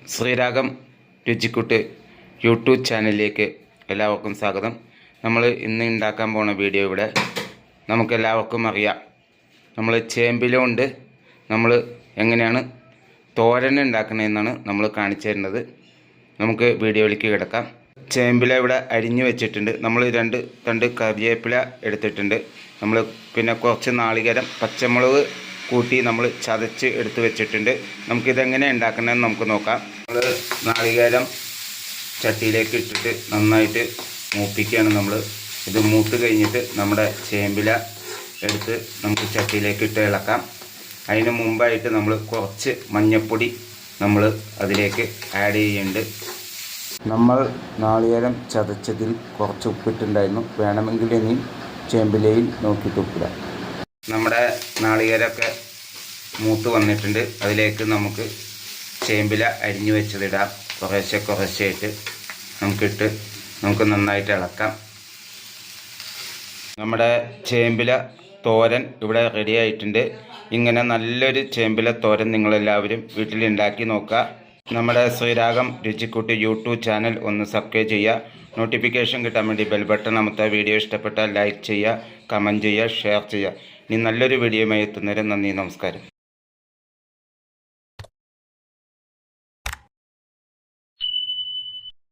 Sriragam രുചിക്കൂട്ട് YouTube ചാനലിലേക്ക് എല്ലാവർക്കും സ്വാഗതം. നമ്മൾ ഇന്ന് ഉണ്ടാക്കാൻ പോകുന്ന വീഡിയോ ഇവിടെ നമുക്കെല്ലാവർക്കും അറിയാം. നമ്മൾ ചേമ്പില കൊണ്ട് നമ്മൾ എങ്ങനെയാണ് തോരൻ ഉണ്ടാക്കുന്നതെന്നാണ് നമ്മൾ കാണിച്ചു തരുന്നത്. നമുക്ക് വീഡിയോയിലേക്ക് കിടക്കാം. ചേമ്പില ഇവിടെ അരിഞ്ഞു വെച്ചിട്ടുണ്ട്. നമ്മൾ രണ്ട് തണ്ട് കറിവേപ്പില എടുത്തിട്ടുണ്ട്. നമ്മൾ പിന്നെ കുറച്ച് നാളികേരം പച്ചമുളക് കൂട്ടി നമ്മൾ ചതച്ച് എടുത്ത് വെച്ചിട്ടുണ്ട്. നമുക്കിതെങ്ങനെ ഉണ്ടാക്കണമെന്ന് നമുക്ക് നോക്കാം. നമ്മൾ നാളികേരം ചട്ടിയിലേക്ക് ഇട്ടിട്ട് നന്നായിട്ട് മൂപ്പിക്കുകയാണ്. നമ്മൾ ഇത് മൂത്ത് കഴിഞ്ഞിട്ട് നമ്മുടെ ചേമ്പില എടുത്ത് നമുക്ക് ചട്ടിയിലേക്ക് ഇട്ട് ഇളക്കാം. അതിന് മുമ്പായിട്ട് നമ്മൾ കുറച്ച് മഞ്ഞൾപ്പൊടി നമ്മൾ അതിലേക്ക് ആഡ് ചെയ്യുന്നുണ്ട്. നമ്മൾ നാളികേരം ചതച്ചതിൽ കുറച്ച് ഉപ്പിട്ടുണ്ടായിരുന്നു. വേണമെങ്കിൽ ഇനി ചേമ്പിലയിൽ നോക്കിയിട്ട് ഉപ്പിടാം. നമ്മുടെ നാളികേരമൊക്കെ മൂത്ത് വന്നിട്ടുണ്ട്. അതിലേക്ക് നമുക്ക് ചേമ്പില അരിഞ്ഞു വെച്ചതിടാം. കുറേശ്ശെയായിട്ട് നമുക്കിട്ട് നമുക്ക് നന്നായിട്ട് ഇളക്കാം. നമ്മുടെ ചേമ്പില തോരൻ ഇവിടെ റെഡി ആയിട്ടുണ്ട്. ഇങ്ങനെ നല്ലൊരു ചേമ്പില തോരൻ നിങ്ങളെല്ലാവരും വീട്ടിൽ ഉണ്ടാക്കി നോക്കുക. നമ്മുടെ ശ്രീരാഗം രുചിക്കൂട്ട് യൂട്യൂബ് ചാനൽ ഒന്ന് സബ്സ്ക്രൈബ് ചെയ്യുക. നോട്ടിഫിക്കേഷൻ കിട്ടാൻ വേണ്ടി ബെൽ ബട്ടൺ അമർത്തുക. വീഡിയോ ഇഷ്ടപ്പെട്ടാൽ ലൈക്ക് ചെയ്യുക, കമൻറ്റ് ചെയ്യുക, ഷെയർ ചെയ്യുക. ഇനി നല്ലൊരു വീഡിയോയുമായി എത്തുന്നവരെ നന്ദി, നമസ്കാരം.